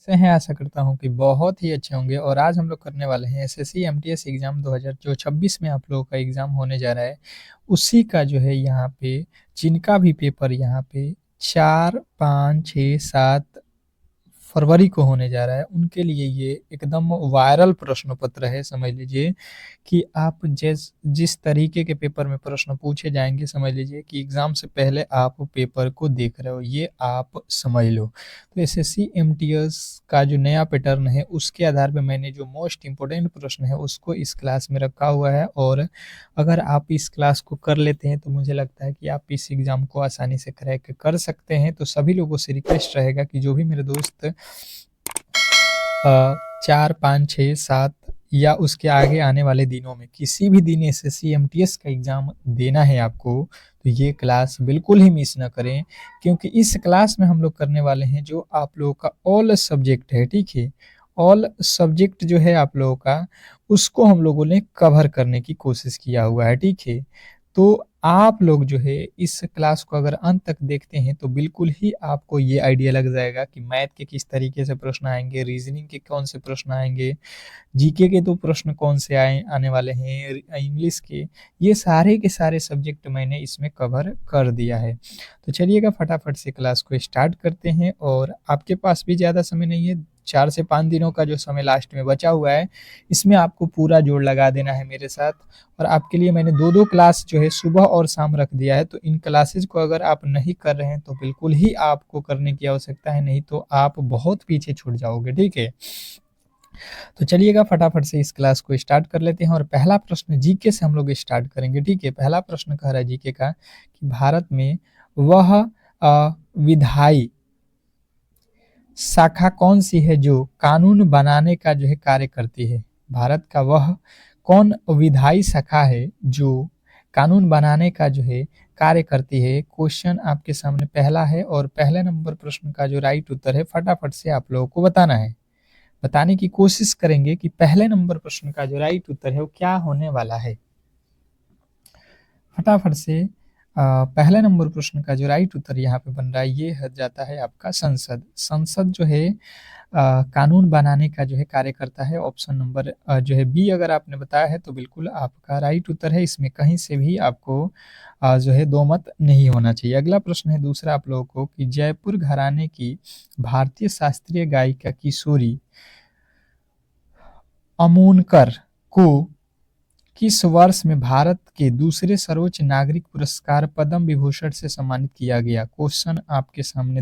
से हैं, आशा करता हूँ कि बहुत ही अच्छे होंगे। और आज हम लोग करने वाले हैं एसएससी एमटीएस एग्ज़ाम 2026 में आप लोगों का एग्ज़ाम होने जा रहा है, उसी का जो है यहाँ पे जिनका भी पेपर यहाँ पे 4, 5, 6, 7 फरवरी को होने जा रहा है, उनके लिए ये एकदम वायरल प्रश्न पत्र है। समझ लीजिए कि आप जिस तरीके के पेपर में प्रश्न पूछे जाएंगे, समझ लीजिए कि एग्जाम से पहले आप पेपर को देख रहे हो, ये आप समझ लो। तो एसएससी एमटीएस का जो नया पैटर्न है, उसके आधार पे मैंने जो मोस्ट इम्पोर्टेंट प्रश्न है उसको इस क्लास में रखा हुआ है। और अगर आप इस क्लास को कर लेते हैं तो मुझे लगता है कि आप इस एग्ज़ाम को आसानी से क्रैक कर सकते हैं। तो सभी लोगों से रिक्वेस्ट रहेगा कि जो भी मेरे दोस्त 4, 5, 6, 7 या उसके आगे आने वाले दिनों में किसी भी दिन एसएससी एमटीएस का एग्ज़ाम देना है आपको, तो ये क्लास बिल्कुल ही मिस ना करें, क्योंकि इस क्लास में हम लोग करने वाले हैं जो आप लोगों का ऑल सब्जेक्ट है, ठीक है। ऑल सब्जेक्ट जो है आप लोगों का, उसको हम लोगों ने कवर करने की कोशिश किया हुआ है, ठीक है। तो आप लोग जो है इस क्लास को अगर अंत तक देखते हैं तो बिल्कुल ही आपको ये आइडिया लग जाएगा कि मैथ के किस तरीके से प्रश्न आएंगे, रीजनिंग के कौन से प्रश्न आएंगे, जीके के तो प्रश्न कौन से आने वाले हैं, इंग्लिश के, ये सारे के सारे सब्जेक्ट मैंने इसमें कवर कर दिया है। तो चलिएगा फटाफट से क्लास को स्टार्ट करते हैं। और आपके पास भी ज़्यादा समय नहीं है, 4 से 5 दिनों का जो समय लास्ट में बचा हुआ है, इसमें आपको पूरा जोड़ लगा देना है मेरे साथ। और आपके लिए मैंने 2-2 क्लास जो है सुबह और शाम रख दिया है, तो इन क्लासेज को अगर आप नहीं कर रहे हैं तो बिल्कुल ही आपको करने की आवश्यकता है, नहीं तो आप बहुत पीछे छूट जाओगे, ठीक है। तो चलिएगा फटाफट से इस क्लास को स्टार्ट कर लेते हैं। और पहला प्रश्न जीके से हम लोग स्टार्ट करेंगे, ठीक है। पहला प्रश्न कह रहा है जीके का कि भारत में वह विधायी शाखा कौन सी है जो कानून बनाने का जो है कार्य करती है। भारत का वह कौन विधायी शाखा है जो कानून बनाने का जो है कार्य करती है। क्वेश्चन आपके सामने पहला है और पहले नंबर प्रश्न का जो राइट उत्तर है फटाफट से आप लोगों को बताना है। बताने की कोशिश करेंगे कि पहले नंबर प्रश्न का जो राइट उत्तर है वो क्या होने वाला है। फटाफट से पहले नंबर प्रश्न का जो राइट उत्तर यहाँ पे बन रहा है, ये हो जाता है आपका संसद। संसद जो है कानून बनाने का जो है कार्य करता है। ऑप्शन नंबर जो है बी अगर आपने बताया है तो बिल्कुल आपका राइट उत्तर है। इसमें कहीं से भी आपको जो है दो मत नहीं होना चाहिए। अगला प्रश्न है दूसरा आप लोगों को कि जयपुर घराने की भारतीय शास्त्रीय गायिका किशोरी अमोनकर को किस वर्ष में भारत के दूसरे सर्वोच्च नागरिक पुरस्कार पद्म विभूषण से सम्मानित किया गया। क्वेश्चन आपके सामने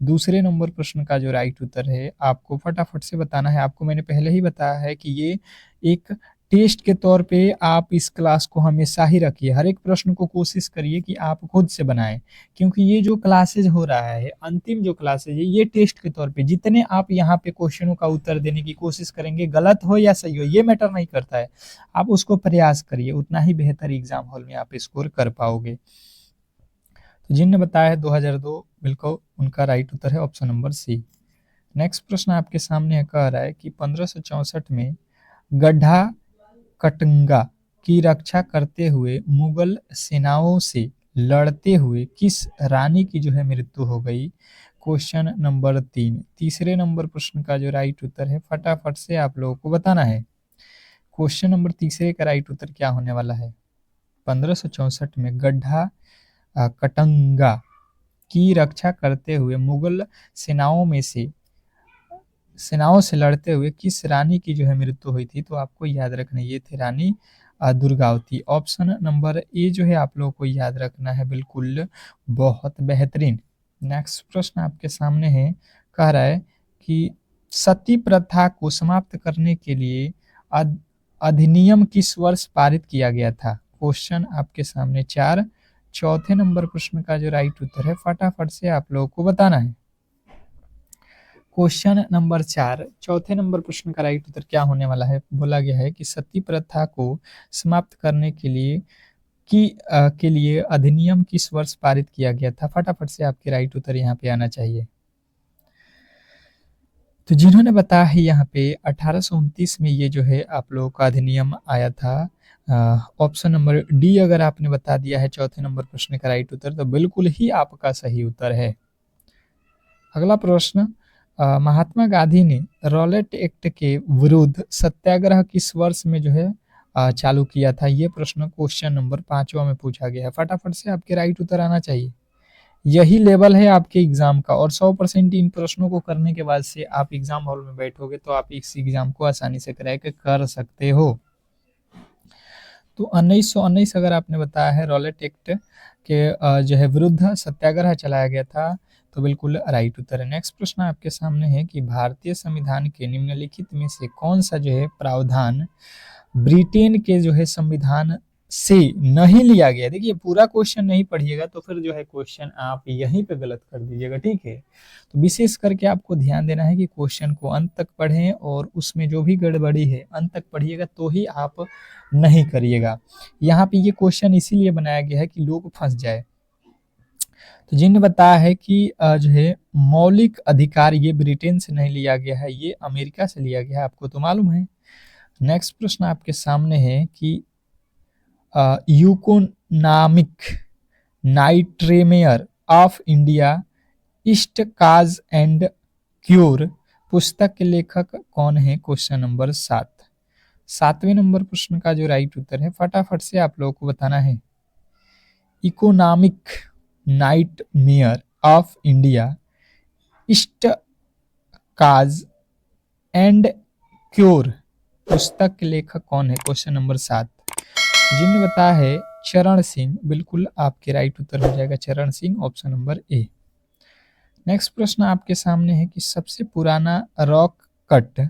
दूसरे नंबर प्रश्न का जो राइट उत्तर है आपको फटाफट से बताना है। आपको मैंने पहले ही बताया है कि ये एक टेस्ट के तौर पे आप इस क्लास को हमेशा ही रखिए। हर एक प्रश्न को कोशिश करिए कि आप खुद से बनाएं, क्योंकि ये जो क्लासेज हो रहा है, अंतिम जो क्लासेज है, ये टेस्ट के तौर पे जितने आप यहाँ पे क्वेश्चनों का उत्तर देने की कोशिश करेंगे, गलत हो या सही हो ये मैटर नहीं करता है, आप उसको प्रयास करिए, उतना ही बेहतर एग्जाम हॉल में आप स्कोर कर पाओगे। तो जिनने बताया है 2002, बिल्कुल उनका राइट उत्तर है ऑप्शन नंबर सी। नेक्स्ट प्रश्न आपके सामने कह रहा है कि 1564 में गड्ढा कटंगा की रक्षा करते हुए मुगल सेनाओं से लड़ते हुए किस रानी की जो है मृत्यु हो गई। क्वेश्चन नंबर 3, तीसरे नंबर प्रश्न का जो राइट उत्तर है फटाफट से आप लोगों को बताना है। क्वेश्चन नंबर तीसरे का राइट उत्तर क्या होने वाला है। 1564 में गड्ढा कटंगा की रक्षा करते हुए मुगल सेनाओं से लड़ते हुए किस रानी की जो है मृत्यु हुई थी। तो आपको याद रखना ये थे Rani Durgavati. Option number A जो है आप लोगों को याद रखना है, बिल्कुल बहुत बेहतरीन। नेक्स्ट प्रश्न आपके सामने है, कह रहा है कि सती प्रथा को समाप्त करने के लिए अधिनियम किस वर्ष पारित किया गया था। क्वेश्चन आपके सामने 4, चौथे नंबर प्रश्न का जो राइट उत्तर है फटाफट से आप लोगों को बताना है। क्वेश्चन नंबर 4, चौथे नंबर प्रश्न का राइट उत्तर क्या होने वाला है। बोला गया है कि सती प्रथा को समाप्त करने के लिए अधिनियम किस वर्ष पारित किया गया था। फटाफट से आपके राइट उत्तर यहाँ पे आना चाहिए। तो जिन्होंने बताया है यहाँ पे 1829 में ये जो है आप लोगों का अधिनियम आया था। ऑप्शन नंबर डी अगर आपने बता दिया है चौथे नंबर प्रश्न का राइट उत्तर, तो बिल्कुल ही आपका सही उत्तर है। अगला प्रश्न महात्मा गांधी ने रॉलेट एक्ट के विरुद्ध सत्याग्रह किस वर्ष में जो है चालू किया था? ये प्रश्न क्वेश्चन नंबर 5वां में पूछा गया है। फटाफट से आपके राइट उत्तर आना चाहिए। यही लेवल है आपके एग्जाम का और 100% इन प्रश्नों को करने के बाद से आप एग्जाम हॉल में बैठोगे तो आप इस एग्जाम को आसानी से क्रैक कर सकते हो। तो 1919 अगर आपने बताया है रॉलेट एक्ट के जो है विरुद्ध सत्याग्रह चलाया गया था, तो बिल्कुल राइट उत्तर है। नेक्स्ट प्रश्न आपके सामने है कि भारतीय संविधान के निम्नलिखित में से कौन सा जो है प्रावधान ब्रिटेन के जो है संविधान से नहीं लिया गया? देखिए पूरा क्वेश्चन नहीं पढ़िएगा तो फिर जो है क्वेश्चन आप यहीं पे गलत कर दीजिएगा, ठीक है। तो विशेष करके आपको ध्यान देना है कि क्वेश्चन को अंत तक पढ़ें और उसमें जो भी गड़बड़ी है अंत तक पढ़िएगा तो ही आप नहीं करिएगा। यहाँ पे ये क्वेश्चन इसीलिए बनाया गया है कि लोग फंस जाए। तो जिन्हें बताया है कि जो है मौलिक अधिकार ये ब्रिटेन से नहीं लिया गया है, ये अमेरिका से लिया गया है, आपको तो मालूम है। नेक्स्ट प्रश्न आपके सामने है कि यूकोनामिक नाइट्रेमेयर ऑफ इंडिया ईस्ट काज एंड क्यूर पुस्तक के लेखक कौन है? Question number 7। 7वें नंबर प्रश्न का जो राइट उत्तर है फटाफट से आप लोगों को बताना है। इकोनॉमिक नाइटमेयर ऑफ इंडिया ईस्ट काज एंड क्यूर पुस्तक के लेखक कौन है? Question number 7। जिन्हें बताया है चरण सिंह, बिल्कुल आपके राइट उत्तर हो जाएगा चरण Singh, option number A. Next प्रश्न आपके सामने है कि सबसे पुराना रॉक कट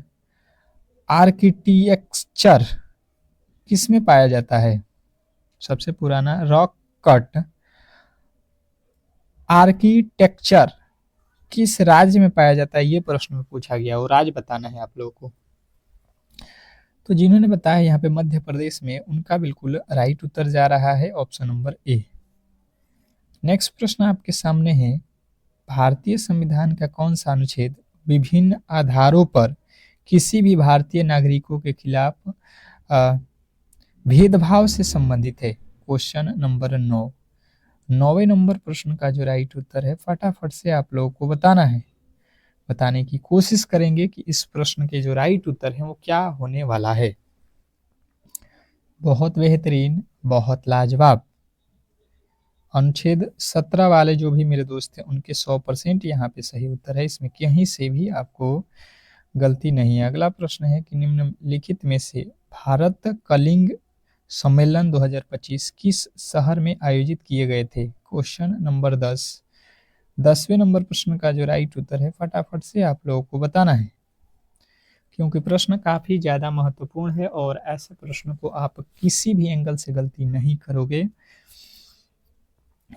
आर्किटेक्चर किस में पाया जाता है? सबसे पुराना रॉक कट आर्किटेक्चर किस राज्य में पाया जाता है? ये प्रश्न में पूछा गया और राज्य बताना है आप लोगों को। तो जिन्होंने बताया यहाँ पे मध्य प्रदेश में, उनका बिल्कुल राइट उत्तर जा रहा है ऑप्शन नंबर ए। नेक्स्ट प्रश्न आपके सामने है भारतीय संविधान का कौन सा अनुच्छेद विभिन्न आधारों पर किसी भी भारतीय नागरिकों के खिलाफ भेदभाव से संबंधित है? Question number 9। 9वें नंबर प्रश्न का जो राइट उत्तर है फटाफट से आप लोगों को बताना है। बताने की कोशिश करेंगे कि इस प्रश्न के जो राइट उत्तर है वो क्या होने वाला है। बहुत बेहतरीन, बहुत लाजवाब। अनुच्छेद 17 वाले जो भी मेरे दोस्त हैं उनके 100% यहाँ पे सही उत्तर है, इसमें कहीं से भी आपको गलती नहीं है। अगला प्रश्न है कि निम्नलिखित में से भारत कलिंग सम्मेलन 2025 किस शहर में आयोजित किए गए थे? Question number 10। 10वें नंबर प्रश्न का जो राइट उत्तर है फटाफट से आप लोगों को बताना है, क्योंकि प्रश्न काफी ज्यादा महत्वपूर्ण है और ऐसे प्रश्न को आप किसी भी एंगल से गलती नहीं करोगे।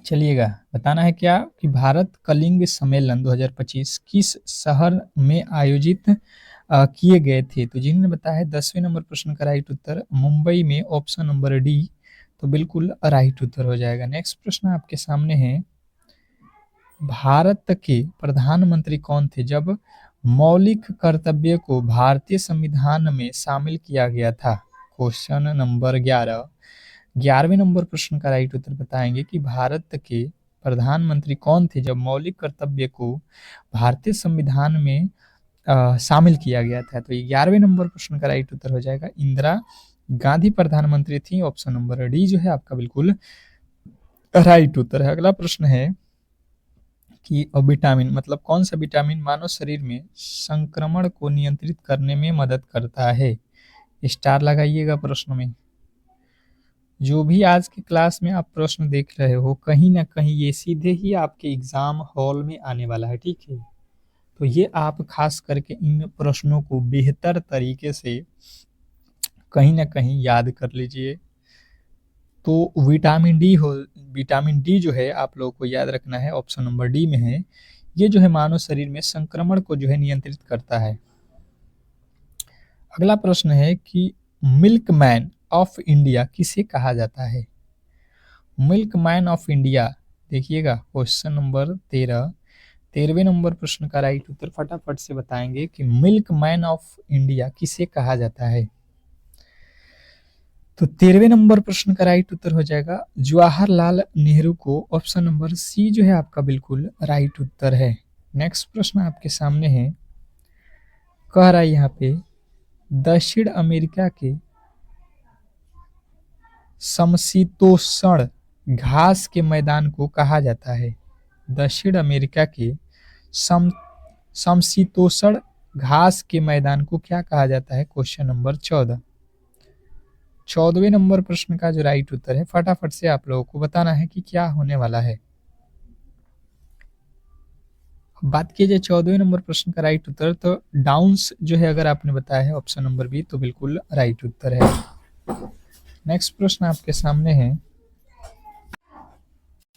चलिएगा, बताना है क्या कि भारत कलिंग सम्मेलन 2025 किस शहर में आयोजित किए गए थे? तो जिन्होंने बताया है 10वें नंबर प्रश्न का राइट उत्तर मुंबई में, ऑप्शन नंबर डी, तो बिल्कुल राइट उत्तर हो जाएगा। नेक्स्ट प्रश्न आपके सामने है भारत के प्रधानमंत्री कौन थे जब मौलिक कर्तव्य को भारतीय संविधान में शामिल किया गया था? Question number 11। 11वें नंबर प्रश्न का राइट उत्तर बताएंगे कि भारत के प्रधानमंत्री कौन थे जब मौलिक कर्तव्य को भारतीय संविधान में शामिल किया गया था? तो 11वें नंबर प्रश्न का राइट उत्तर हो जाएगा इंदिरा गांधी प्रधानमंत्री थी, ऑप्शन नंबर डी जो है आपका बिल्कुल राइट उत्तर है। अगला प्रश्न है कि विटामिन मतलब कौन सा विटामिन मानव शरीर में संक्रमण को नियंत्रित करने में मदद करता है? स्टार लगाइएगा प्रश्न में। जो भी आज की क्लास में आप प्रश्न देख रहे हो कहीं ना कहीं ये सीधे ही आपके एग्जाम हॉल में आने वाला है, ठीक है। तो ये आप खास करके इन प्रश्नों को बेहतर तरीके से कहीं ना कहीं याद कर लीजिए। तो विटामिन डी जो है आप लोगों को याद रखना है, ऑप्शन नंबर डी में है। ये जो है मानव शरीर में संक्रमण को जो है नियंत्रित करता है। अगला प्रश्न है कि मिल्कमैन ऑफ इंडिया किसे कहा जाता है? मिल्कमैन ऑफ इंडिया, देखिएगा क्वेश्चन नंबर 13। 13वें नंबर प्रश्न का राइट उत्तर फटाफट से बताएंगे कि मिल्कमैन ऑफ इंडिया किसे कहा जाता है? तो 13वें नंबर प्रश्न का राइट उत्तर हो जाएगा जवाहरलाल नेहरू को, ऑप्शन नंबर सी जो है आपका बिल्कुल राइट उत्तर है। नेक्स्ट प्रश्न आपके सामने है कह रहा है यहाँ पे दक्षिण अमेरिका के समशीतोष्ण घास के मैदान को कहा जाता है। दक्षिण अमेरिका के समशीतोष्ण घास के मैदान को क्या कहा जाता है? Question number 14। 14वें नंबर प्रश्न का जो राइट उत्तर है फटाफट से आप लोगों को बताना है कि क्या होने वाला है। बात की जाए 14वें नंबर प्रश्न का राइट उत्तर, तो डाउन्स जो है अगर आपने बताया है ऑप्शन नंबर बी तो बिल्कुल राइट उत्तर है। नेक्स्ट प्रश्न आपके सामने है,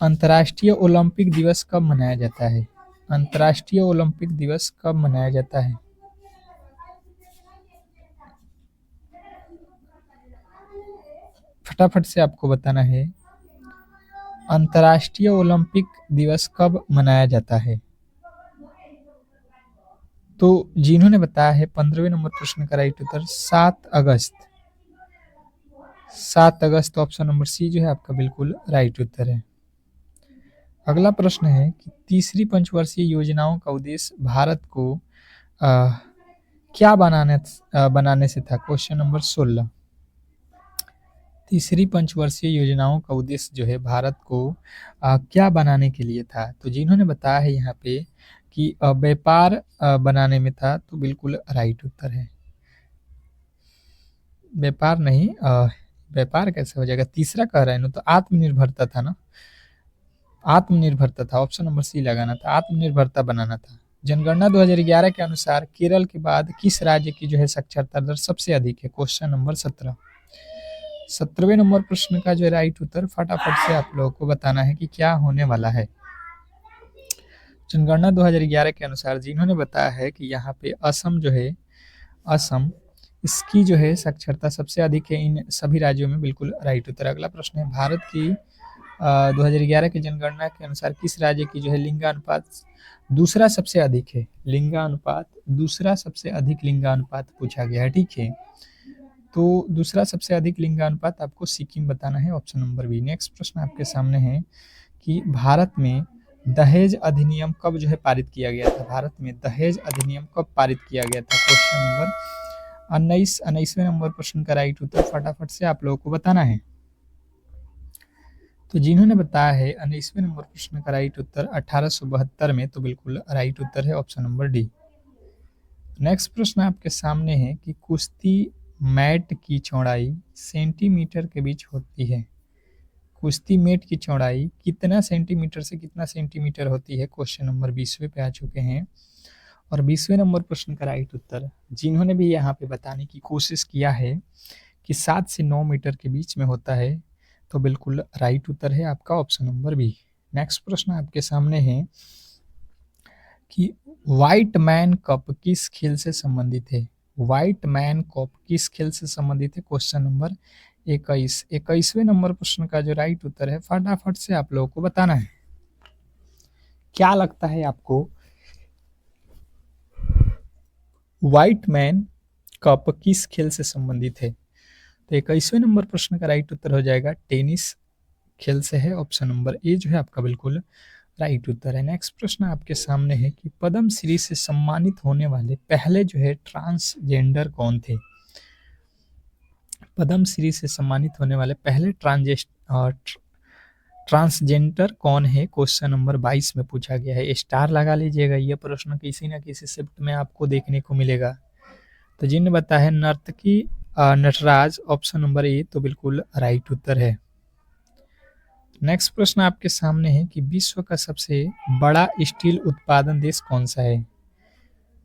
अंतर्राष्ट्रीय ओलंपिक दिवस कब मनाया जाता है? अंतर्राष्ट्रीय ओलंपिक दिवस कब मनाया जाता है? फटाफट से आपको बताना है, अंतर्राष्ट्रीय ओलंपिक दिवस कब मनाया जाता है? तो जिन्होंने बताया है 15वें नंबर प्रश्न का राइट उत्तर 7 अगस्त। 7 अगस्त ऑप्शन नंबर सी जो है आपका बिल्कुल राइट उत्तर है। अगला प्रश्न है कि तीसरी पंचवर्षीय योजनाओं का उद्देश्य भारत को क्या बनाने से था? Question number 16। तीसरी पंचवर्षीय योजनाओं का उद्देश्य जो है भारत को क्या बनाने के लिए था? तो जिन्होंने बताया है यहाँ पे कि व्यापार बनाने में था तो बिल्कुल राइट उत्तर है। व्यापार नहीं, व्यापार कैसे हो जाएगा? तीसरा कह रहे हैं ना, तो आत्मनिर्भरता था ना, आत्मनिर्भरता था, ऑप्शन नंबर सी लगाना था, आत्मनिर्भरता बनाना था। जनगणना 2011 के अनुसार केरल के बाद किस राज्य की जो है साक्षरता दर सबसे अधिक है? Question number 17। 17वें नंबर प्रश्न का जो राइट उत्तर फटाफट से आप लोगों को बताना है कि क्या होने वाला है। जनगणना 2011 के अनुसार जिन्होंने बताया है कि यहाँ पे असम जो है, असम इसकी जो है साक्षरता सबसे अधिक है इन सभी राज्यों में, बिल्कुल राइट उत्तर। अगला प्रश्न है, भारत की 2011 की जनगणना के अनुसार किस राज्य की जो है लिंगानुपात दूसरा सबसे अधिक है? लिंगानुपात दूसरा सबसे अधिक लिंगानुपात पूछा गया है, ठीक है। तो दूसरा सबसे अधिक लिंगानुपात आपको सिक्किम बताना है, ऑप्शन नंबर बी। नेक्स्ट प्रश्न आपके सामने है कि भारत में दहेज अधिनियम कब जो है पारित किया गया था? भारत में दहेज अधिनियम कब पारित किया गया था? क्वेश्चन नंबर 19वें नंबर प्रश्न का राइट उत्तर फटाफट से आप लोगों को बताना है। तो जिन्होंने बताया है 19वें नंबर प्रश्न का राइट उत्तर 1872 में, तो बिल्कुल राइट उत्तर है ऑप्शन नंबर डी। नेक्स्ट प्रश्न आपके सामने है कि कुश्ती मैट की चौड़ाई सेंटीमीटर के बीच होती है। कुश्ती मैट की चौड़ाई कितना सेंटीमीटर से कितना सेंटीमीटर होती है? क्वेश्चन नंबर 20वें पे आ चुके हैं। और 20वें नंबर प्रश्न का राइट उत्तर जिन्होंने भी यहाँ पे बताने की कोशिश किया है कि 7 से 9 मीटर के बीच में होता है, तो बिल्कुल राइट उत्तर है आपका ऑप्शन नंबर बी। नेक्स्ट प्रश्न आपके सामने है कि व्हाइट मैन कप किस खेल से संबंधित है? व्हाइट मैन कप किस खेल से संबंधित है? Question number 21। 21वें नंबर प्रश्न का जो राइट उत्तर है फटाफट से आप लोगों को बताना है। क्या लगता है आपको, व्हाइट मैन कप किस खेल से संबंधित है? तो 21वें नंबर प्रश्न का राइट उत्तर हो जाएगा टेनिस खेल से है, ऑप्शन नंबर ए जो है आपका बिल्कुल राइट उत्तर है। नेक्स्ट प्रश्न आपके सामने है कि पद्म श्री से सम्मानित होने वाले पहले जो है ट्रांसजेंडर कौन थे? पद्म श्री से सम्मानित होने वाले पहले ट्रांसजेंडर कौन है? क्वेश्चन नंबर 22 में पूछा गया है। स्टार लगा लीजिएगा, यह प्रश्न किसी न किसी शिफ्ट में आपको देखने को मिलेगा। तो जिन्होंने बताया है नर्तकी नटराज, ऑप्शन नंबर ए तो बिल्कुल राइट उत्तर है। नेक्स्ट प्रश्न आपके सामने है कि विश्व का सबसे बड़ा स्टील उत्पादन देश कौन सा है?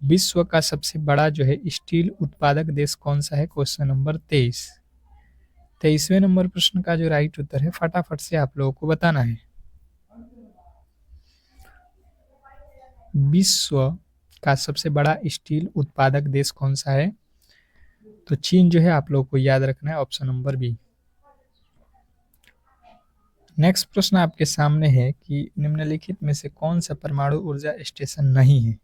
विश्व का सबसे बड़ा जो है स्टील उत्पादक देश कौन सा है? Question number 23। 23वें नंबर प्रश्न का जो राइट उत्तर है फटाफट से आप लोगों को बताना है। विश्व का सबसे बड़ा स्टील उत्पादक देश कौन सा है? तो चीन जो है आप लोगों को याद रखना है, ऑप्शन नंबर बी। नेक्स्ट प्रश्न आपके सामने है कि निम्नलिखित में से कौन सा परमाणु ऊर्जा स्टेशन नहीं है?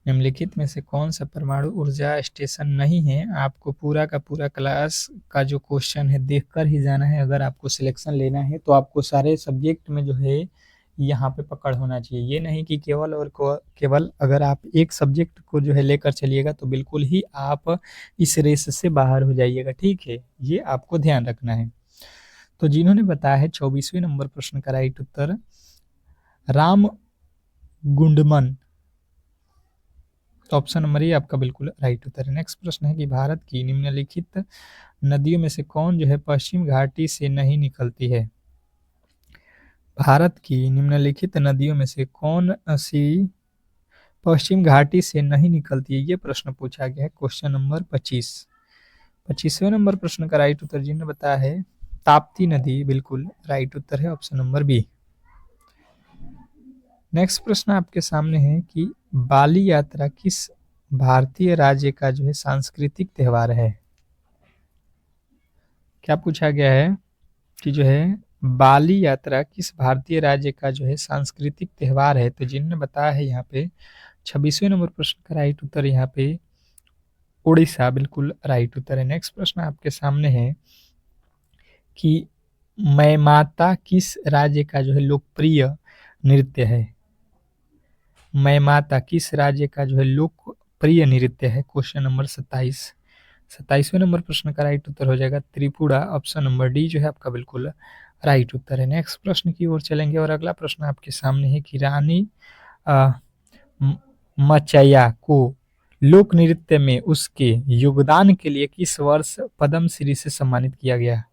निम्नलिखित में से कौन सा परमाणु ऊर्जा स्टेशन नहीं है? आपको पूरा का पूरा क्लास का जो क्वेश्चन है देखकर ही जाना है। अगर आपको सिलेक्शन लेना है तो आपको सारे सब्जेक्ट में जो है यहाँ पे पकड़ होना चाहिए। ये नहीं कि केवल और केवल अगर आप एक सब्जेक्ट को जो है लेकर चलिएगा तो बिल्कुल ही आप इस रेस से बाहर हो जाइएगा, ठीक है, ये आपको ध्यान रखना है। तो जिन्होंने बताया है 24वें नंबर प्रश्न का राइट उत्तर राम गुंडमन, तो ऑप्शन नंबर ए आपका बिल्कुल राइट उत्तर है। नेक्स्ट प्रश्न है कि भारत की निम्नलिखित नदियों में से कौन जो है पश्चिम घाटी से नहीं निकलती है। भारत की निम्नलिखित नदियों में से कौन सी पश्चिम घाटी से नहीं निकलती है, ये प्रश्न पूछा गया है। क्वेश्चन नंबर 25वें नंबर प्रश्न का राइट उत्तर जिन्होंने बताया है ताप्ती नदी, बिल्कुल राइट उत्तर है ऑप्शन नंबर बी। नेक्स्ट प्रश्न आपके सामने है कि बाली यात्रा किस भारतीय राज्य का जो है सांस्कृतिक त्योहार है। क्या पूछा गया है कि जो है बाली यात्रा किस भारतीय राज्य का जो है सांस्कृतिक त्योहार है। तो जिन्होंने बताया है यहाँ पे 26वें नंबर प्रश्न का राइट उत्तर यहाँ पे उड़ीसा, बिल्कुल राइट उत्तर है। नेक्स्ट प्रश्न आपके सामने है कि मैमाता किस राज्य का जो है लोकप्रिय नृत्य है। मैमाता किस राज्य का जो है लोकप्रिय नृत्य है। क्वेश्चन नंबर 27वें नंबर प्रश्न का राइट उत्तर हो जाएगा त्रिपुरा, ऑप्शन नंबर डी जो है आपका बिल्कुल राइट उत्तर है। नेक्स्ट प्रश्न की ओर चलेंगे और अगला प्रश्न आपके सामने है कि रानी मचैया को लोक नृत्य में उसके योगदान के लिए किस वर्ष पद्मश्री से सम्मानित किया गया।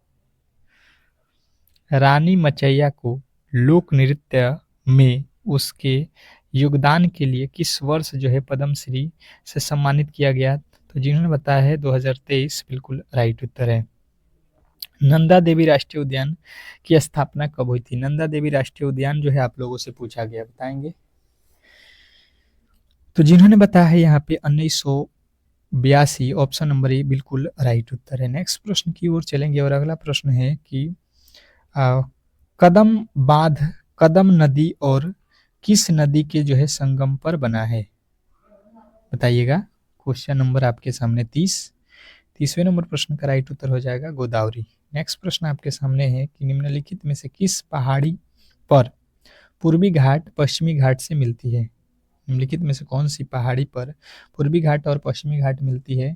रानी मचैया को लोक नृत्य में उसके योगदान के लिए किस वर्ष जो है पद्मश्री से सम्मानित किया गया। तो जिन्होंने बताया है 2023, बिल्कुल राइट उत्तर है। नंदा देवी राष्ट्रीय उद्यान की स्थापना कब हुई थी। नंदा देवी राष्ट्रीय उद्यान जो है आप लोगों से पूछा गया, बताएंगे। तो जिन्होंने बताया है यहाँ पे 1982, ऑप्शन नंबर ए बिल्कुल राइट उत्तर है। नेक्स्ट प्रश्न की ओर चलेंगे और अगला प्रश्न है कि कदम बांध कदम नदी और किस नदी के जो है संगम पर बना है, बताइएगा। क्वेश्चन नंबर आपके सामने 30वें नंबर प्रश्न का राइट उत्तर हो जाएगा गोदावरी। नेक्स्ट प्रश्न आपके सामने है कि निम्नलिखित में से किस पहाड़ी पर पूर्वी घाट पश्चिमी घाट से मिलती है। निम्नलिखित में से कौन सी पहाड़ी पर पूर्वी घाट और पश्चिमी घाट मिलती है।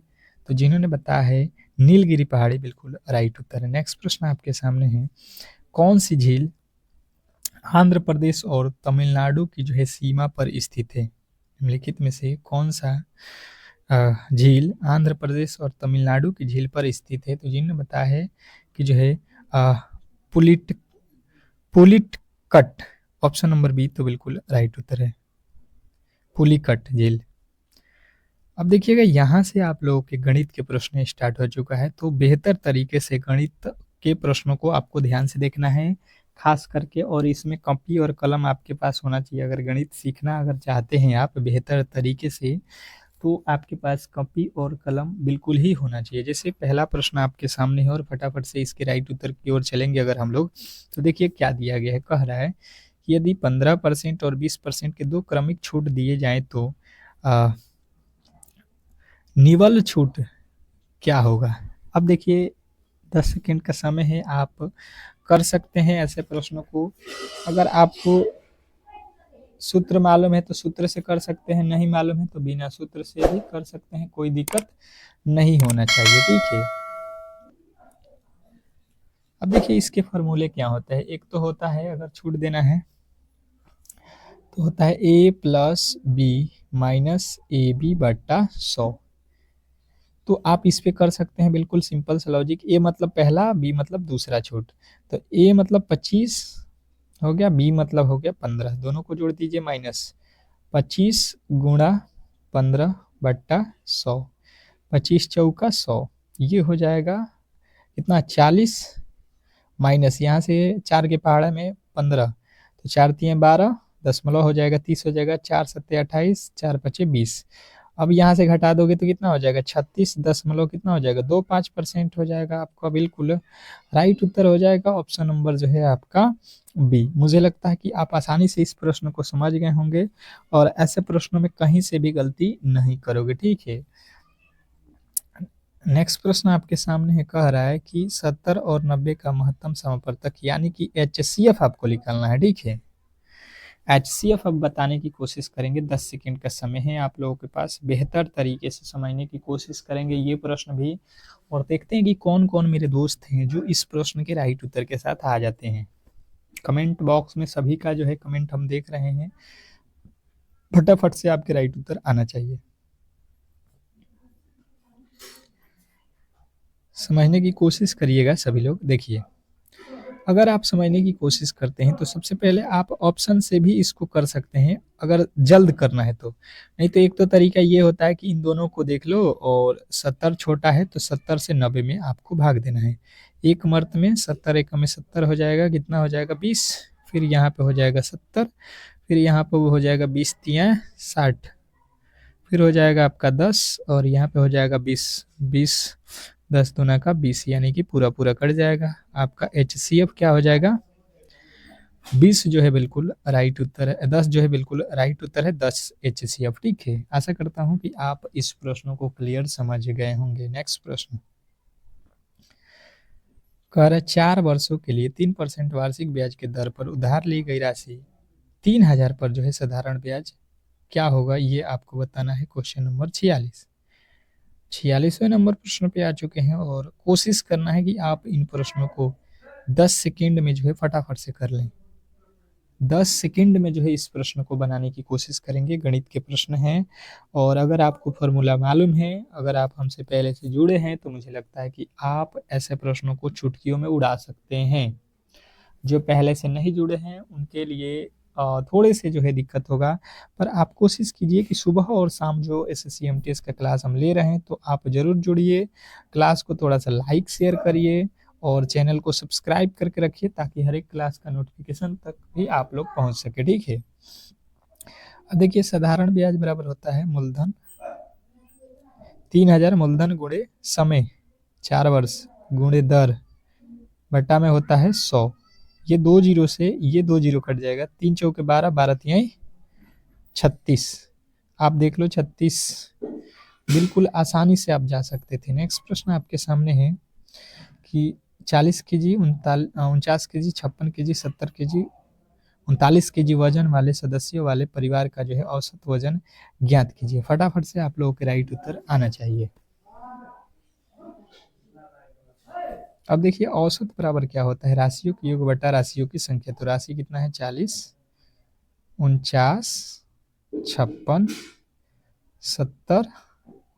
तो जिन्होंने बताया है नीलगिरी पहाड़ी, बिल्कुल राइट उत्तर है। नेक्स्ट प्रश्न आपके सामने है कौन सी झील आंध्र प्रदेश और तमिलनाडु की जो है सीमा पर स्थित है। निम्नलिखित में से कौन सा झील आंध्र प्रदेश और तमिलनाडु की झील पर स्थित है। तो जिन्होंने बताया है कि जो है पुलिटकट, ऑप्शन नंबर बी तो बिल्कुल राइट उत्तर है, पुलिकट झील। अब देखिएगा यहाँ से आप लोगों के गणित के प्रश्न स्टार्ट हो चुका है, तो बेहतर तरीके से गणित के प्रश्नों को आपको ध्यान से देखना है खास करके, और इसमें कॉपी और कलम आपके पास होना चाहिए। अगर गणित सीखना अगर चाहते हैं आप बेहतर तरीके से, तो आपके पास कॉपी और कलम बिल्कुल ही होना चाहिए। जैसे पहला प्रश्न आपके सामने है और फटाफट से इसके राइट उत्तर की ओर चलेंगे अगर हम लोग, तो देखिए क्या दिया गया है। कह रहा है कि यदि 15% और 20% के दो क्रमिक छूट दिए जाएं तो निवल छूट क्या होगा। अब देखिए 10 सेकेंड का समय है, आप कर सकते हैं ऐसे प्रश्नों को। अगर आपको सूत्र मालूम है तो सूत्र से कर सकते हैं, नहीं मालूम है तो बिना सूत्र से भी कर सकते हैं, कोई दिक्कत नहीं होना चाहिए, ठीक है। अब देखिए इसके फॉर्मूले क्या होता है। एक तो होता है अगर छूट देना है तो होता है a plus B minus A B बट्टा 100। तो आप इस पे कर सकते हैं, बिल्कुल सिंपल सा लॉजिक। ए मतलब पहला, बी मतलब दूसरा छूट। तो ए मतलब 25 हो गया, बी मतलब हो गया 15, दोनों को जोड़ दीजिए माइनस 25 गुणा 15 बट्टा 100, 25 चौका 100, ये हो जाएगा कितना 40, माइनस यहाँ से 4 के पहाड़े में 15, तो 4 तिये 12, दशमलव हो जाएगा 30 हो जाएगा, 4 सत्ते 28, 4 पचे 20। अब यहाँ से घटा दोगे तो कितना हो जाएगा 36 दशमलव कितना हो जाएगा 25% हो जाएगा। आपका बिल्कुल राइट उत्तर हो जाएगा ऑप्शन नंबर जो है आपका बी। मुझे लगता है कि आप आसानी से इस प्रश्न को समझ गए होंगे और ऐसे प्रश्नों में कहीं से भी गलती नहीं करोगे, ठीक है। नेक्स्ट प्रश्न आपके सामने है, कह रहा है कि 70 और 90 का महत्तम समापवर्तक यानी कि HCF आपको निकालना है, ठीक है। HCF अब बताने की कोशिश करेंगे, 10 सेकंड का समय है आप लोगों के पास, बेहतर तरीके से समझने की कोशिश करेंगे ये प्रश्न भी, और देखते हैं कि कौन कौन मेरे दोस्त हैं जो इस प्रश्न के राइट उत्तर के साथ आ जाते हैं। कमेंट बॉक्स में सभी का जो है कमेंट हम देख रहे हैं, फटाफट से आपके राइट उत्तर आना चाहिए। समझने की कोशिश करिएगा सभी लोग। देखिए, अगर आप समझने की कोशिश करते हैं तो सबसे पहले आप ऑप्शन से भी इसको कर सकते हैं, अगर जल्द करना है तो। नहीं तो एक तो तरीका ये होता है कि इन दोनों को देख लो और 70 छोटा है तो 70 से 90 में आपको भाग देना है। एक मर्त में 70 एकम में 70 हो जाएगा, कितना हो जाएगा 20, फिर यहाँ पे हो जाएगा 70, फिर यहाँ पे हो जाएगा 20 तियां 60, फिर हो जाएगा आपका 10 और यहाँ पे हो जाएगा 20, 20 10 दूना का 20, यानी कि पूरा पूरा कट जाएगा। आपका HCF क्या हो जाएगा, 20 जो है बिल्कुल राइट उत्तर है, 10 जो है बिल्कुल राइट उत्तर है, 10 HCF। ठीक है, आशा करता हूं कि आप इस प्रश्नों को क्लियर समझ गए होंगे। नेक्स्ट प्रश्न कह रहा है 4 वर्षों के लिए 3% वार्षिक ब्याज के दर पर उधार ली गई राशि 3000 पर जो है साधारण ब्याज क्या होगा, ये आपको बताना है। क्वेश्चन नंबर 46वें नंबर प्रश्न पे आ चुके हैं और कोशिश करना है कि आप इन प्रश्नों को 10 सेकंड में जो है फटाफट से कर लें। 10 सेकंड में जो है इस प्रश्न को बनाने की कोशिश करेंगे। गणित के प्रश्न हैं और अगर आपको फॉर्मूला मालूम है, अगर आप हमसे पहले से जुड़े हैं, तो मुझे लगता है कि आप ऐसे प्रश्नों को चुटकियों में उड़ा सकते हैं। जो पहले से नहीं जुड़े हैं उनके लिए थोड़े से जो है दिक्कत होगा, पर आप कोशिश कीजिए कि सुबह और शाम जो SSC MTS का क्लास हम ले रहे हैं तो आप ज़रूर जुड़िए। क्लास को थोड़ा सा लाइक शेयर करिए और चैनल को सब्सक्राइब करके रखिए ताकि हर एक क्लास का नोटिफिकेशन तक भी आप लोग पहुंच सके। ठीक है, अब देखिए साधारण ब्याज बराबर होता है मूलधन 3000 मूलधन गुणे समय 4 वर्ष गुणे दर बटा में होता है 100। ये 2 जीरो से ये 2 जीरो कट जाएगा, 3 चौके 12, 12 तिहाई 36, आप देख लो 36, बिल्कुल आसानी से आप जा सकते थे। नेक्स्ट प्रश्न आपके सामने है कि 40 KG 49 KG 56 KG 70 KG 39 KG वजन वाले सदस्यों वाले परिवार का जो है औसत वजन ज्ञात कीजिए। फटाफट से आप लोगों के राइट उत्तर आना चाहिए। अब देखिए औसत बराबर क्या होता है, राशियों की योग बटा राशियों की संख्या। तो राशि कितना है 40, 49, 56, 70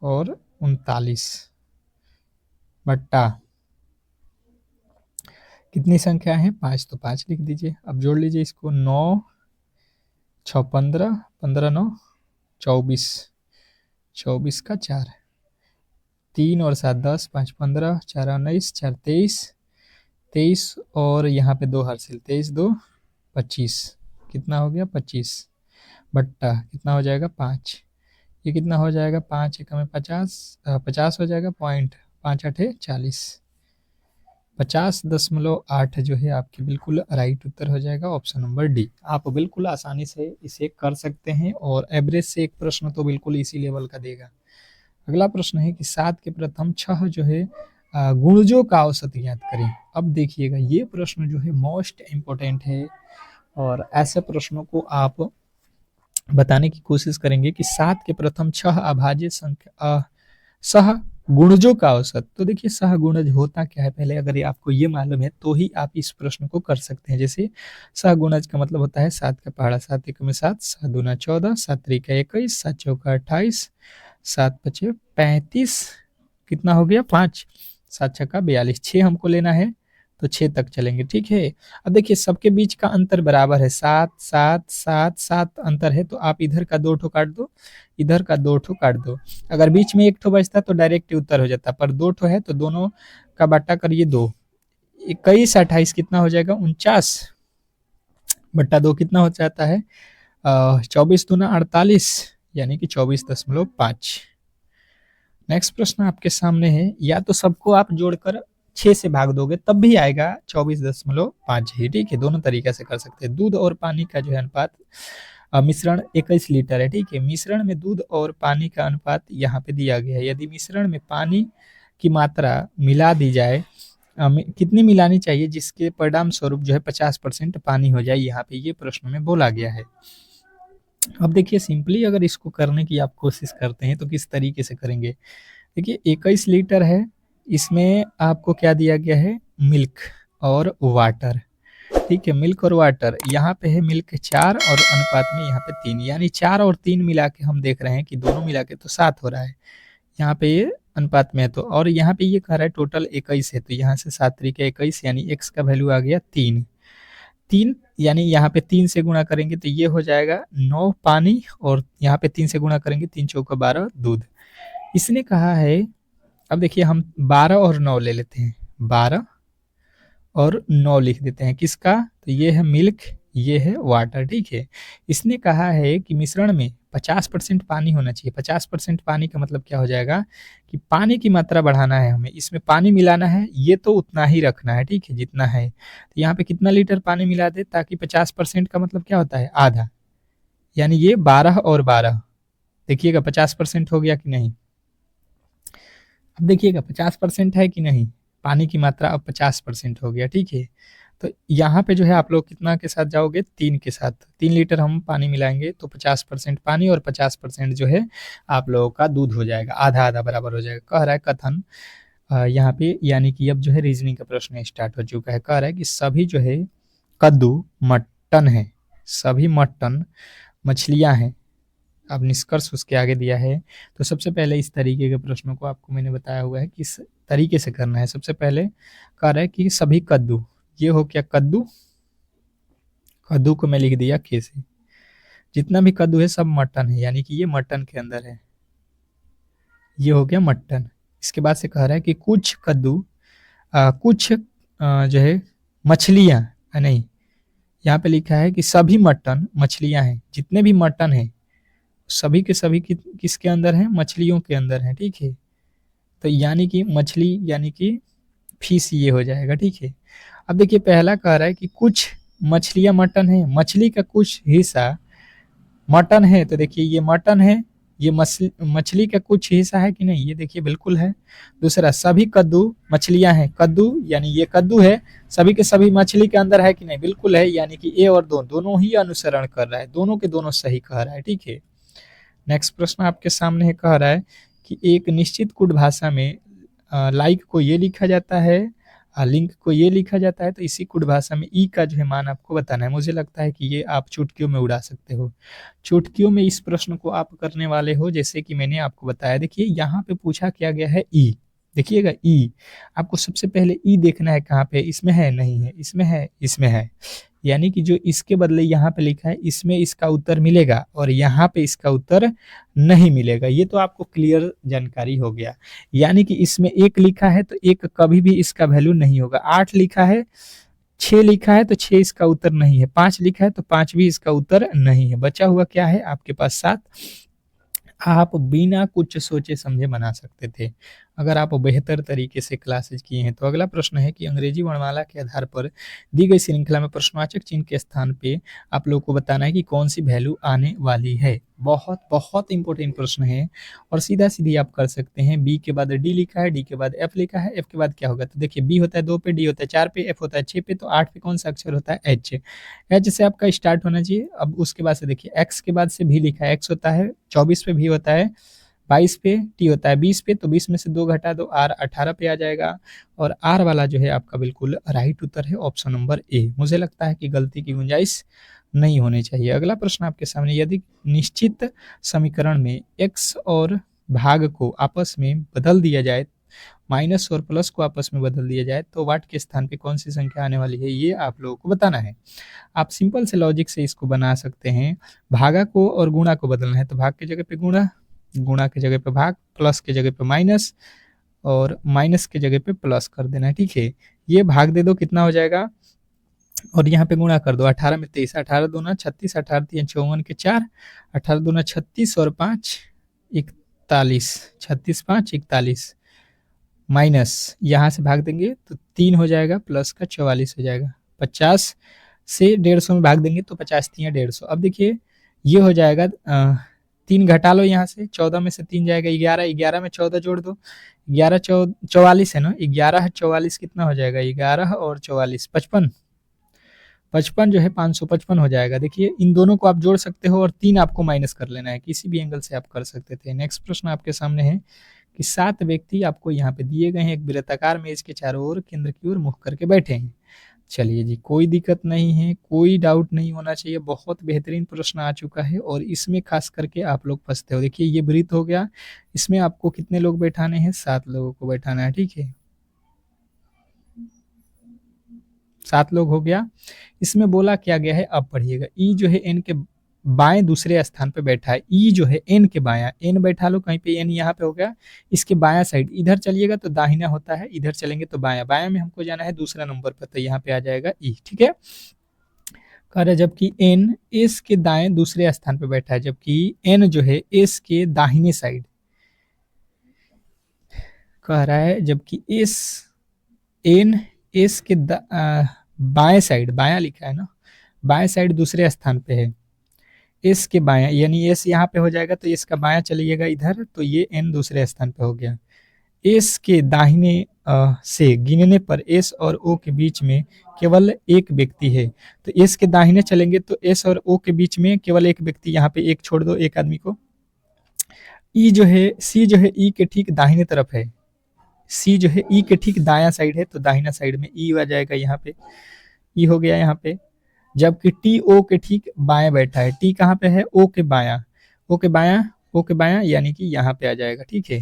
और 39 बट्टा कितनी संख्या है 5, तो 5 लिख दीजिए। अब जोड़ लीजिए इसको, 9 6 15, 15 9 24, 24 का 4, 3 और 7 10, 5 15, 4 19, 4 23, 23 और यहाँ पे 2 हासिल, 23 2 25, कितना हो गया 25 बट्टा कितना हो जाएगा 5, ये कितना हो जाएगा 5 एकम में 50, 50 हो जाएगा, पॉइंट 5 8 40, 50.8 जो है आपकी बिल्कुल राइट उत्तर हो जाएगा, ऑप्शन नंबर डी। आप बिल्कुल आसानी से इसे कर सकते हैं और एवरेज से एक प्रश्न तो बिल्कुल इसी लेवल का देगा। अगला प्रश्न है कि 7 के प्रथम 6 जो है गुणजों का औसत ज्ञात करें। अब देखिएगा ये प्रश्न जो है मोस्ट इम्पोर्टेंट है और ऐसे प्रश्नों को आप बताने की कोशिश करेंगे कि 7 के प्रथम 6 अभाज्य संख्या सह गुणजों का औसत। तो देखिए सह गुणज होता क्या है, पहले अगर आपको ये मालूम है तो ही आप इस प्रश्न को कर सकते हैं। जैसे सह गुणज का मतलब होता है 7 का पहाड़ा 7 एक में 7, 7 दूना 14, 7 त्रिका 21, 7 चौका 28, 7 पचे 35, कितना हो गया 5, 7 छक्का 42, 6 हमको लेना है तो 6 तक चलेंगे। ठीक है, अब देखिए सबके बीच का अंतर बराबर है, 7 7 7 7 अंतर है, तो आप इधर का 2 ठो काट दो, इधर का 2 ठो काट दो। अगर बीच में 1 ठो बचता तो डायरेक्ट उत्तर हो जाता, पर 2 ठो है तो दोनों का बट्टा करिए 2, 21 28 कितना हो जाएगा 49 बट्टा 2 कितना हो जाता है 24 दूना 48, यानी कि 24.5। नेक्स्ट प्रश्न आपके सामने है, या तो सबको आप जोड़कर 6 से भाग दोगे तब भी आएगा 24.5 ही। ठीक है, दोनों तरीके से कर सकते हैं। दूध और पानी का जो है अनुपात मिश्रण 21 लीटर है। ठीक है, मिश्रण में दूध और पानी का अनुपात यहाँ पे दिया गया है। यदि मिश्रण में पानी की मात्रा मिला दी जाए कितनी मिलानी चाहिए जिसके परिणाम स्वरूप जो है 50% पानी हो जाए, यहाँ पे ये प्रश्न में बोला गया है। अब देखिए सिंपली अगर इसको करने की आप कोशिश करते हैं तो किस तरीके से करेंगे। देखिए 21 लीटर है, इसमें आपको क्या दिया गया है, मिल्क और वाटर, ठीक है। मिल्क और वाटर, यहाँ पे है मिल्क 4 और अनुपात में यहाँ पे 3, यानी 4 और 3 मिला के हम देख रहे हैं कि दोनों मिला के तो 7 हो रहा है, यहाँ पे ये अनुपात में है तो, और यहाँ पे ये कह रहा है टोटल 21 है, तो यहाँ से 7 तरीके 21 यानी x का वैल्यू आ गया 3। 3 यानी यहाँ पे 3 से गुणा करेंगे तो ये हो जाएगा 9 पानी, और यहाँ पे 3 से गुणा करेंगे 3 चौका 12 दूध। इसने कहा है, अब देखिए हम 12 और 9 ले लेते हैं, 12 और 9 लिख देते हैं किसका, तो ये है मिल्क, ये है वाटर, ठीक है। इसने कहा है कि मिश्रण में 50% पानी होना चाहिए। 50% पानी का मतलब क्या हो जाएगा कि पानी की मात्रा बढ़ाना है हमें, इसमें पानी मिलाना है, ये तो उतना ही रखना है, ठीक है, जितना है। तो यहाँ पे कितना लीटर पानी मिला दे, ताकि 50% का मतलब क्या होता है, आधा, यानी ये 12 और 12, देखिएगा 50% हो गया कि नहीं। अब देखिएगा 50% है कि नहीं, पानी की मात्रा अब 50% हो गया, ठीक है। तो यहाँ पे जो है आप लोग कितना के साथ जाओगे, 3 के साथ, 3 लीटर हम पानी मिलाएंगे तो 50% पानी और 50% जो है आप लोगों का दूध हो जाएगा, आधा आधा बराबर हो जाएगा। कह रहा है कथन यहाँ पे, यानी कि अब जो है रीजनिंग का प्रश्न स्टार्ट हो चुका है। कह रहा है कि सभी जो है कद्दू मटन है, सभी मटन मछलियां हैं। अब निष्कर्ष उसके आगे दिया है। तो सबसे पहले इस तरीके के प्रश्नों को आपको मैंने बताया हुआ है किस तरीके से करना है। सबसे पहले कह रहा है कि सभी कद्दू, ये हो क्या कद्दू, कद्दू को मैं लिख दिया के से, जितना भी कद्दू है सब मटन है, यानी कि ये मटन के अंदर है, ये हो गया मटन। इसके बाद से कह रहा है कि कुछ कद्दू कुछ जो है मछलियां, नहीं, यहाँ पे लिखा है कि सभी मटन मछलियां हैं, जितने भी मटन हैं सभी के सभी किसके अंदर हैं, मछलियों के अंदर हैं, ठीक है। तो यानी कि मछली यानी कि फिश ये हो जाएगा, ठीक है। अब देखिए पहला कह रहा है कि कुछ मछलियां मटन है, मछली का कुछ हिस्सा मटन है, तो देखिए ये मटन है, ये मछली का कुछ हिस्सा है कि नहीं, ये देखिए बिल्कुल है। दूसरा सभी कद्दू मछलियां हैं, कद्दू यानी ये कद्दू है, सभी के सभी मछली के अंदर है कि नहीं, बिल्कुल है, यानी कि ए और दोनों ही अनुसरण कर रहा है, दोनों के दोनों सही कह रहा है, ठीक है। नेक्स्ट प्रश्न आपके सामने है, कह रहा है कि एक निश्चित कुट भाषा में लाइक को ये लिखा जाता है, लिंक को ये लिखा जाता है, तो इसी कुट भाषा में ई का जो है मान आपको बताना है। मुझे लगता है कि ये आप चुटकियों में उड़ा सकते हो, चुटकियों में इस प्रश्न को आप करने वाले हो, जैसे कि मैंने आपको बताया। देखिए यहाँ पे पूछा क्या गया है, ई, देखिएगा ई, आपको सबसे पहले ई देखना है कहाँ पे, इसमें है, नहीं है, इसमें है, इसमें है, यानी कि जो इसके बदले यहाँ पे लिखा है इसमें इसका उत्तर मिलेगा और यहाँ पे इसका उत्तर नहीं मिलेगा। ये तो आपको क्लियर जानकारी हो गया, यानी कि इसमें 1 लिखा है तो 1 कभी भी इसका वैल्यू नहीं होगा, 8 लिखा है, 6 लिखा है तो 6 इसका उत्तर नहीं है, 5 लिखा है तो 5 भी इसका उत्तर नहीं है। बचा हुआ क्या है आपके पास 7, आप बिना कुछ सोचे समझे बना सकते थे अगर आप बेहतर तरीके से क्लासेज किए हैं। तो अगला प्रश्न है कि अंग्रेजी वर्णमाला के आधार पर दी गई श्रृंखला में प्रश्नवाचक चिन्ह के स्थान पे आप लोग को बताना है कि कौन सी वैल्यू आने वाली है। बहुत बहुत इंपॉर्टेंट प्रश्न है और सीधा सीधी आप कर सकते हैं। बी के बाद डी लिखा है, डी के बाद एफ लिखा है, एफ के बाद क्या होगा, तो देखिए बी होता है 2 पे, डी होता है 4 पे, एफ होता है 6 पे, तो 8 पे कौन सा अक्षर होता है, एच। एच से आपका स्टार्ट होना चाहिए। अब उसके बाद से देखिए एक्स के बाद से भी लिखा है, एक्स होता है 24 पे, भी होता है 22 पे, टी होता है 20 पे, तो 20 में से 2 घटा दो, आर 18 पे आ जाएगा। और आर वाला जो है आपका बिल्कुल राइट उत्तर है, ऑप्शन नंबर ए। मुझे लगता है कि गलती की गुंजाइश नहीं होनी चाहिए। अगला प्रश्न आपके सामने, यदि निश्चित समीकरण में x और भाग को आपस में बदल दिया जाए, माइनस और प्लस को आपस में बदल दिया जाए, तो वाट के स्थान पे कौन सी संख्या आने वाली है, ये आप लोगों को बताना है। आप सिंपल से लॉजिक से इसको बना सकते हैं। भागा को और गुणा को बदलना है तो भाग की जगह पे गुणा, गुणा की जगह पे भाग, प्लस की जगह पे माइनस और माइनस की जगह पे प्लस कर देना है, ठीक है। ये भाग दे दो, कितना हो जाएगा, और यहाँ पे गुणा कर दो, 18 में 23, 18 दूना 36, 18 3 54 के 4, 18 दूना 36 और 5 41, 36 5 41, माइनस यहाँ से भाग देंगे तो 3 हो जाएगा, प्लस का 44 हो जाएगा। 50 से 150 में भाग देंगे तो 50 3 150। अब देखिए ये हो जाएगा 3 घटा लो यहाँ से, 14 में से 3 जाएगा 11, 11 में 14 जोड़ दो, 11 44 है ना, 11 44 कितना हो जाएगा, 11 और 44 55, 55 जो है 555 हो जाएगा। देखिए इन दोनों को आप जोड़ सकते हो और 3 आपको माइनस कर लेना है, किसी भी एंगल से आप कर सकते थे। नेक्स्ट प्रश्न आपके सामने है कि 7 व्यक्ति आपको यहाँ पे दिए गए हैं, एक वृत्ताकार मेज के चारों ओर केंद्र की ओर मुख करके बैठे हैं। चलिए जी, कोई दिक्कत नहीं है, कोई डाउट नहीं होना चाहिए, बहुत बेहतरीन प्रश्न आ चुका है और इसमें खास करके आप लोग फंसते हो। देखिए ये वृत्त हो गया, इसमें आपको कितने लोग बैठाने हैं, 7 लोगों को बैठाना है, ठीक है, 7 लोग हो गया। इसमें बोला क्या गया है, अब पढ़िएगा, ई जो है एन के बाएं दूसरे स्थान पे बैठा है, ई जो है एन के बाया, एन बैठा लो कहीं पे, एन यहाँ पे हो गया, इसके बाया साइड, इधर चलिएगा तो दाहिना होता है, इधर चलेंगे तो बाया, बाया में हमको जाना है दूसरा नंबर पर, तो यहाँ पे आ जाएगा ई, ठीक है। कह रहा है जबकि एन एस के दाएं दूसरे स्थान पे बैठा है, जबकि एन जो है एस के दाहिने साइड, कह रहा है जबकि एस एन एस के बाएं साइड, बाया लिखा है ना, बाएं साइड दूसरे स्थान पे है, एस के बाया, यानी एस यहाँ पे हो जाएगा तो एस का बाया चलिएगा इधर, तो ये एन दूसरे स्थान पे हो गया। एस के दाहिने से गिनने पर एस और ओ के बीच में केवल एक व्यक्ति है, तो एस के दाहिने चलेंगे तो एस और ओ के बीच में केवल एक व्यक्ति, यहाँ पे एक छोड़ दो एक आदमी को। ई जो है, सी जो है ई के ठीक दाहिने तरफ है, सी जो है ई के ठीक दाया साइड है, तो दाहिना साइड में ई आ जाएगा, यहाँ पे ई हो गया यहाँ पे। जबकि टी ओ के ठीक बाएं बैठा है, टी कहाँ पे है, ओ के बाया, ओ के बाया, ओ के बाया यानी कि यहाँ पे आ जाएगा, ठीक है,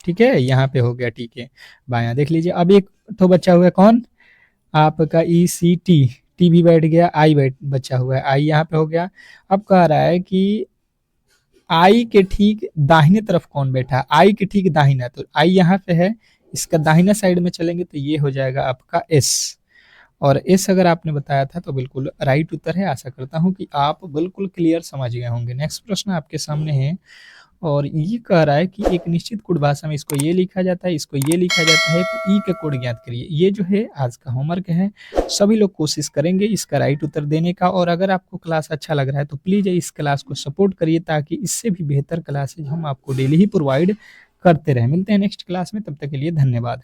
ठीक है, यहाँ पे हो गया, ठीक है, बाया। देख लीजिए अब एक तो बचा हुआ है कौन, आपका ई सी टी, टी भी बैठ गया, आई बैठ बचा हुआ है, आई यहाँ पे हो गया। अब कह रहा है कि आई के ठीक दाहिने तरफ कौन बैठा है, आई के ठीक दाहिना, तो आई यहाँ पे है, इसका दाहिना साइड में चलेंगे तो ये हो जाएगा आपका एस, और एस अगर आपने बताया था तो बिल्कुल राइट उत्तर है। आशा करता हूं कि आप बिल्कुल क्लियर समझ गए होंगे। नेक्स्ट प्रश्न आपके सामने है और ये कह रहा है कि एक निश्चित कोड भाषा में इसको ये लिखा जाता है, इसको ये लिखा जाता है, तो ई का कोड ज्ञात करिए। ये जो है आज का होमवर्क है, सभी लोग कोशिश करेंगे इसका राइट उत्तर देने का, और अगर आपको क्लास अच्छा लग रहा है तो प्लीज़ इस क्लास को सपोर्ट करिए, ताकि इससे भी बेहतर क्लासेज हम आपको डेली ही प्रोवाइड करते रहें। मिलते हैं नेक्स्ट क्लास में, तब तक के लिए धन्यवाद।